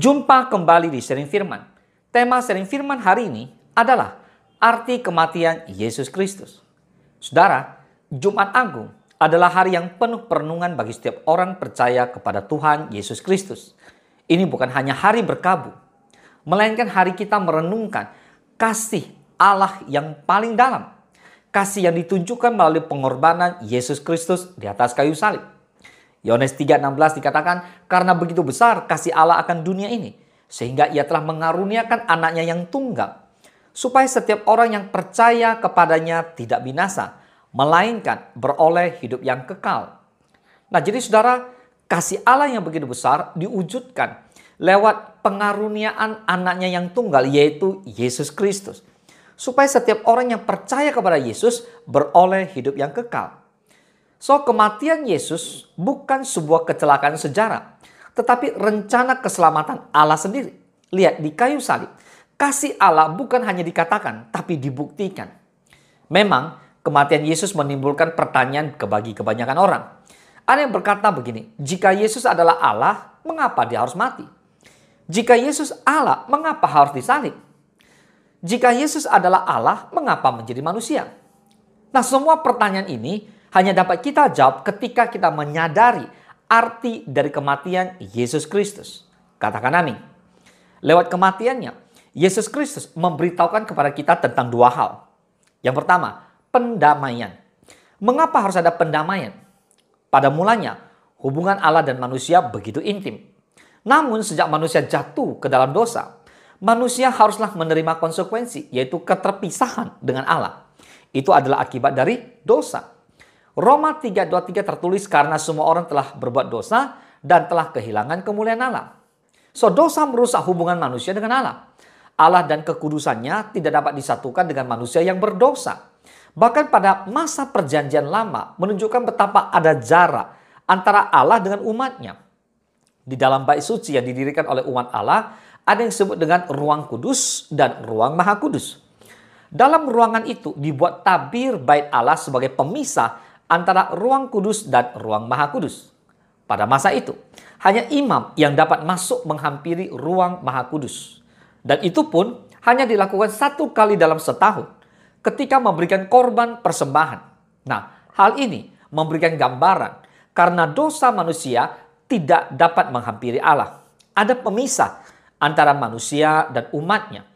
Jumpa kembali di Sharing Firman. Tema Sharing Firman hari ini adalah arti kematian Yesus Kristus. Saudara, Jumat Agung adalah hari yang penuh perenungan bagi setiap orang percaya kepada Tuhan Yesus Kristus. Ini bukan hanya hari berkabung, melainkan hari kita merenungkan kasih Allah yang paling dalam. Kasih yang ditunjukkan melalui pengorbanan Yesus Kristus di atas kayu salib. Yohanes 3:16 dikatakan, karena begitu besar kasih Allah akan dunia ini, sehingga ia telah mengaruniakan anaknya yang tunggal, supaya setiap orang yang percaya kepadanya tidak binasa, melainkan beroleh hidup yang kekal. Nah, jadi saudara, kasih Allah yang begitu besar diwujudkan lewat pengaruniaan anaknya yang tunggal, yaitu Yesus Kristus. Supaya setiap orang yang percaya kepada Yesus beroleh hidup yang kekal. So, kematian Yesus bukan sebuah kecelakaan sejarah, tetapi rencana keselamatan Allah sendiri. Lihat di kayu salib, kasih Allah bukan hanya dikatakan, tapi dibuktikan. Memang, kematian Yesus menimbulkan pertanyaan bagi kebanyakan orang. Ada yang berkata begini, jika Yesus adalah Allah, mengapa dia harus mati? Jika Yesus Allah, mengapa harus disalib? Jika Yesus adalah Allah, mengapa menjadi manusia? Nah, semua pertanyaan ini hanya dapat kita jawab ketika kita menyadari arti dari kematian Yesus Kristus. Katakan amin. Lewat kematiannya, Yesus Kristus memberitahukan kepada kita tentang dua hal. Yang pertama, pendamaian. Mengapa harus ada pendamaian? Pada mulanya, hubungan Allah dan manusia begitu intim. Namun sejak manusia jatuh ke dalam dosa, manusia haruslah menerima konsekuensi, yaitu keterpisahan dengan Allah. Itu adalah akibat dari dosa. Roma 3:23 tertulis, karena semua orang telah berbuat dosa dan telah kehilangan kemuliaan Allah. So, dosa merusak hubungan manusia dengan Allah. Allah dan kekudusannya tidak dapat disatukan dengan manusia yang berdosa. Bahkan pada masa perjanjian lama menunjukkan betapa ada jarak antara Allah dengan umatnya. Di dalam bait suci yang didirikan oleh umat Allah, ada yang disebut dengan ruang kudus dan ruang maha kudus. Dalam ruangan itu dibuat tabir bait Allah sebagai pemisah antara ruang kudus dan ruang maha kudus. Pada masa itu, hanya imam yang dapat masuk menghampiri ruang maha kudus. Dan itu pun hanya dilakukan satu kali dalam setahun ketika memberikan korban persembahan. Nah, hal ini memberikan gambaran karena dosa manusia tidak dapat menghampiri Allah. Ada pemisah antara manusia dan umatnya.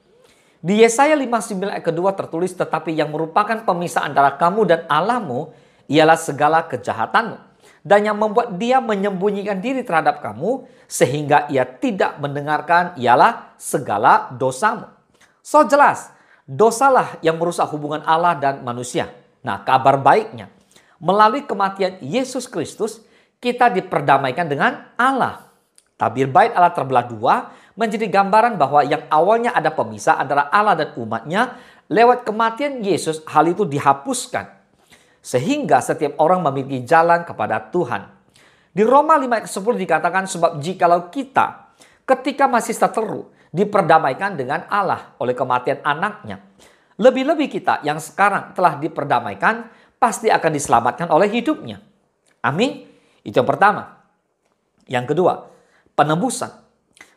Di Yesaya 59 ayat kedua tertulis, tetapi yang merupakan pemisah antara kamu dan Allahmu ialah segala kejahatanmu, dan yang membuat dia menyembunyikan diri terhadap kamu sehingga ia tidak mendengarkan ialah segala dosamu. So, jelas, dosalah yang merusak hubungan Allah dan manusia. Nah, kabar baiknya, melalui kematian Yesus Kristus, kita diperdamaikan dengan Allah. Tabir bait Allah terbelah dua menjadi gambaran bahwa yang awalnya ada pemisah antara Allah dan umatnya, lewat kematian Yesus hal itu dihapuskan. Sehingga setiap orang memiliki jalan kepada Tuhan. Di Roma 5 ayat 10 dikatakan, sebab jikalau kita ketika masih seteru diperdamaikan dengan Allah oleh kematian anaknya, lebih-lebih kita yang sekarang telah diperdamaikan pasti akan diselamatkan oleh hidupnya. Amin. Itu yang pertama. Yang kedua, penebusan.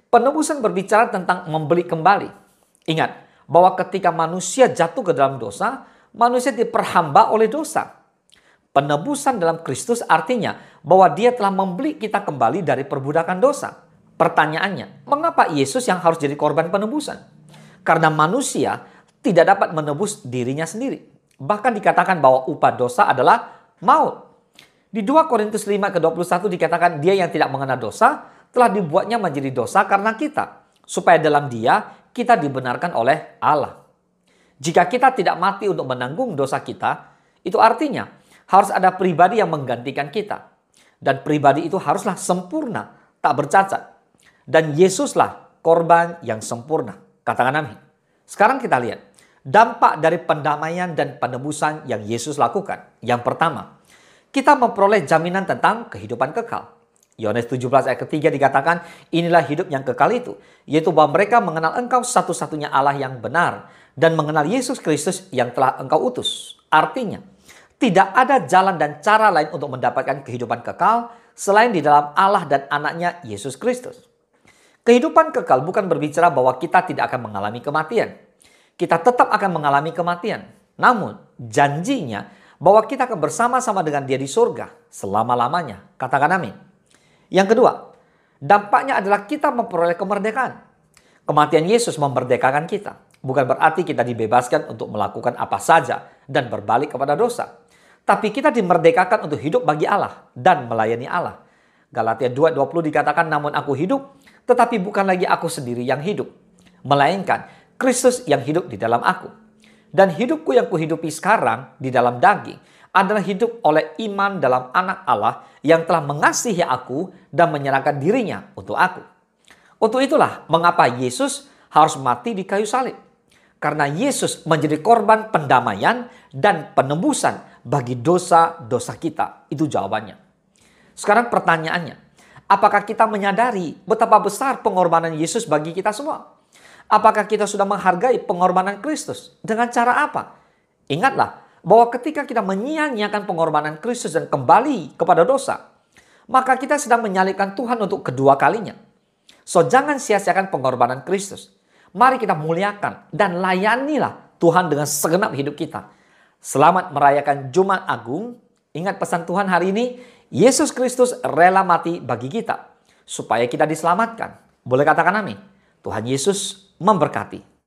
Penebusan berbicara tentang membeli kembali. Ingat bahwa ketika manusia jatuh ke dalam dosa, manusia diperhamba oleh dosa. Penebusan dalam Kristus artinya bahwa dia telah membeli kita kembali dari perbudakan dosa. Pertanyaannya, mengapa Yesus yang harus jadi korban penebusan? Karena manusia tidak dapat menebus dirinya sendiri. Bahkan dikatakan bahwa upah dosa adalah maut. Di 2 Korintus 5:21 dikatakan, dia yang tidak mengenal dosa telah dibuatnya menjadi dosa karena kita, supaya dalam dia kita dibenarkan oleh Allah. Jika kita tidak mati untuk menanggung dosa kita, itu artinya harus ada pribadi yang menggantikan kita. Dan pribadi itu haruslah sempurna, tak bercacat. Dan Yesuslah korban yang sempurna. Katakan amin. Sekarang kita lihat dampak dari pendamaian dan penebusan yang Yesus lakukan. Yang pertama, kita memperoleh jaminan tentang kehidupan kekal. Yohanes 17 ayat ketiga dikatakan, inilah hidup yang kekal itu, yaitu bahwa mereka mengenal Engkau satu-satunya Allah yang benar, dan mengenal Yesus Kristus yang telah Engkau utus. Artinya, tidak ada jalan dan cara lain untuk mendapatkan kehidupan kekal selain di dalam Allah dan anaknya Yesus Kristus. Kehidupan kekal bukan berbicara bahwa kita tidak akan mengalami kematian. Kita tetap akan mengalami kematian. Namun, janjinya bahwa kita akan bersama-sama dengan Dia di surga selama-lamanya. Katakan amin. Yang kedua, dampaknya adalah kita memperoleh kemerdekaan. Kematian Yesus memerdekakan kita. Bukan berarti kita dibebaskan untuk melakukan apa saja dan berbalik kepada dosa. Tapi kita dimerdekakan untuk hidup bagi Allah dan melayani Allah. Galatia 2:20 dikatakan, namun aku hidup, tetapi bukan lagi aku sendiri yang hidup, melainkan Kristus yang hidup di dalam aku. Dan hidupku yang kuhidupi sekarang di dalam daging adalah hidup oleh iman dalam Anak Allah yang telah mengasihi aku dan menyerahkan dirinya untuk aku. Untuk itulah mengapa Yesus harus mati di kayu salib. Karena Yesus menjadi korban pendamaian dan penebusan bagi dosa-dosa kita. Itu jawabannya. Sekarang pertanyaannya, apakah kita menyadari betapa besar pengorbanan Yesus bagi kita semua? Apakah kita sudah menghargai pengorbanan Kristus? Dengan cara apa? Ingatlah bahwa ketika kita menyia-nyiakan pengorbanan Kristus dan kembali kepada dosa, maka kita sedang menyalibkan Tuhan untuk kedua kalinya. So, jangan sia-siakan pengorbanan Kristus. Mari kita muliakan dan layanilah Tuhan dengan segenap hidup kita. Selamat merayakan Jumat Agung. Ingat pesan Tuhan hari ini, Yesus Kristus rela mati bagi kita supaya kita diselamatkan. Boleh katakan amin. Tuhan Yesus memberkati.